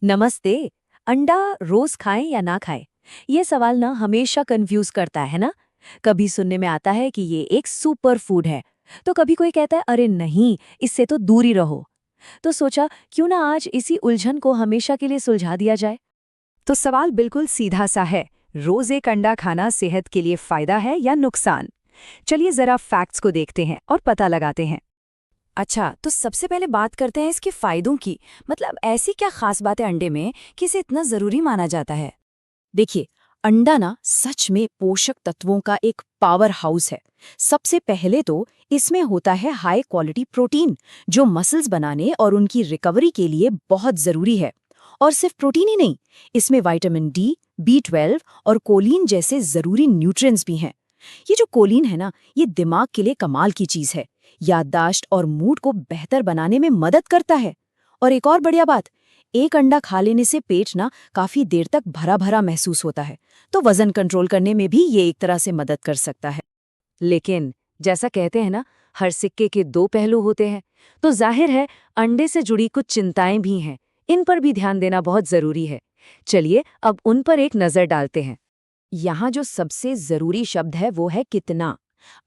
नमस्ते। अंडा रोज खाएं या ना खाएं, ये सवाल ना हमेशा कंफ्यूज करता है ना। कभी सुनने में आता है कि ये एक सुपर फूड है, तो कभी कोई कहता है अरे नहीं, इससे तो दूर ही रहो। तो सोचा क्यों ना आज इसी उलझन को हमेशा के लिए सुलझा दिया जाए। तो सवाल बिल्कुल सीधा सा है। रोज एक अंडा खाना सेहत के लिए फायदा है या नुकसान? चलिए जरा फैक्ट्स को देखते हैं और पता लगाते हैं। अच्छा, तो सबसे पहले बात करते हैं इसके फायदों की। मतलब ऐसी क्या खास बात है अंडे में कि इसे इतना जरूरी माना जाता है? देखिए, अंडा ना सच में पोषक तत्वों का एक पावर हाउस है। सबसे पहले तो इसमें होता है हाई क्वालिटी प्रोटीन, जो मसल्स बनाने और उनकी रिकवरी के लिए बहुत जरूरी है। और सिर्फ प्रोटीन ही नहीं, इसमें विटामिन डी, B12 और कोलिन जैसे जरूरी न्यूट्रिएंट्स भी हैं। ये जो कोलिन है ना, ये दिमाग के लिए कमाल की चीज है। याददाश्त और मूड को बेहतर बनाने में मदद करता है। और एक और बढ़िया बात, एक अंडा खा लेने से पेट ना काफी देर तक भरा भरा महसूस होता है, तो वजन कंट्रोल करने में भी ये एक तरह से मदद कर सकता है। लेकिन जैसा कहते हैं ना, हर सिक्के के दो पहलू होते हैं। तो जाहिर है अंडे से जुड़ी कुछ चिंताएं भी हैं। इन पर भी ध्यान देना बहुत जरूरी है। चलिए अब उन पर एक नजर डालते हैं। यहाँ जो सबसे जरूरी शब्द है वो है कितना।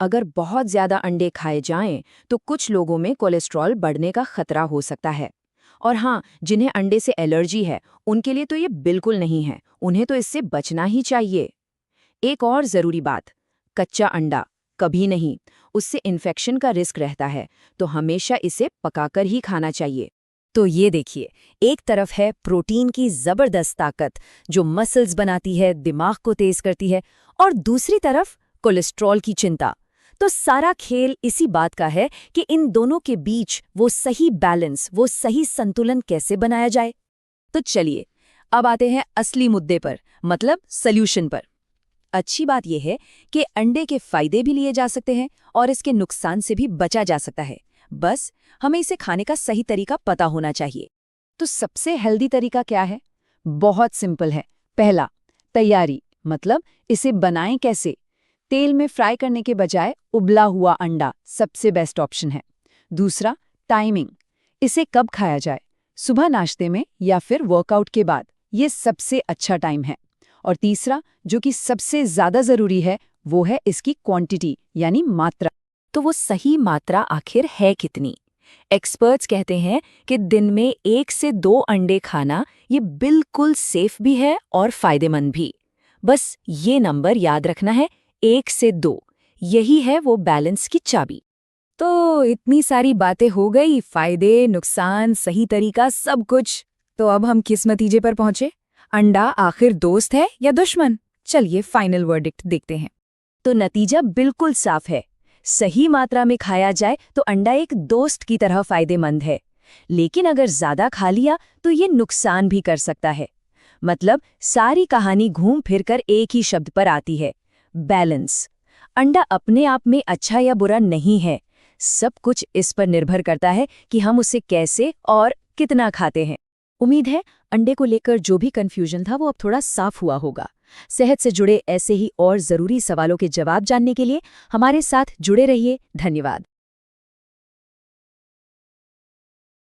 अगर बहुत ज्यादा अंडे खाए जाएं तो कुछ लोगों में कोलेस्ट्रॉल बढ़ने का खतरा हो सकता है। और हाँ, जिन्हें अंडे से एलर्जी है उनके लिए तो ये बिल्कुल नहीं है, उन्हें तो इससे बचना ही चाहिए। एक और जरूरी बात, कच्चा अंडा कभी नहीं, उससे इन्फेक्शन का रिस्क रहता है, तो हमेशा इसे पकाकर ही खाना चाहिए। तो ये देखिए, एक तरफ है प्रोटीन की जबरदस्त ताकत जो मसल्स बनाती है, दिमाग को तेज करती है, और दूसरी तरफ कोलेस्ट्रॉल की चिंता। तो सारा खेल इसी बात का है कि इन दोनों के बीच वो सही बैलेंस, वो सही संतुलन कैसे बनाया जाए। तो चलिए अब आते हैं असली मुद्दे पर, मतलब सल्यूशन पर। अच्छी बात यह है कि अंडे के फायदे भी लिए जा सकते हैं और इसके नुकसान से भी बचा जा सकता है। बस हमें इसे खाने का सही तरीका पता होना चाहिए। तो सबसे हेल्दी तरीका क्या है? बहुत सिंपल है। पहला, तैयारी, मतलब इसे बनाएं कैसे। तेल में फ्राई करने के बजाय उबला हुआ अंडा सबसे बेस्ट ऑप्शन है। दूसरा, टाइमिंग, इसे कब खाया जाए, सुबह नाश्ते में या फिर वर्कआउट के बाद, ये सबसे अच्छा टाइम है। और तीसरा, जो कि सबसे ज्यादा जरूरी है, वो है इसकी क्वांटिटी यानी मात्रा। तो वो सही मात्रा आखिर है कितनी? एक्सपर्ट्स कहते हैं कि दिन में 1 से 2 अंडे खाना ये बिल्कुल सेफ भी है और फायदेमंद भी। बस ये नंबर याद रखना है, 1 से 2, यही है वो बैलेंस की चाबी। तो इतनी सारी बातें हो गई, फायदे, नुकसान, सही तरीका, सब कुछ। तो अब हम किस नतीजे पर पहुंचे? अंडा आखिर दोस्त है या दुश्मन? चलिए फाइनल वर्डिक्ट देखते हैं। तो नतीजा बिल्कुल साफ है। सही मात्रा में खाया जाए तो अंडा एक दोस्त की तरह फायदेमंद है, लेकिन अगर ज्यादा खा लिया तो ये नुकसान भी कर सकता है। मतलब सारी कहानी घूम फिरकर एक ही शब्द पर आती है, बैलेंस। अंडा अपने आप में अच्छा या बुरा नहीं है, सब कुछ इस पर निर्भर करता है कि हम उसे कैसे और कितना खाते हैं। उम्मीद है अंडे को लेकर जो भी कंफ्यूजन था वो अब थोड़ा साफ हुआ होगा। सेहत से जुड़े ऐसे ही और जरूरी सवालों के जवाब जानने के लिए हमारे साथ जुड़े रहिए। धन्यवाद।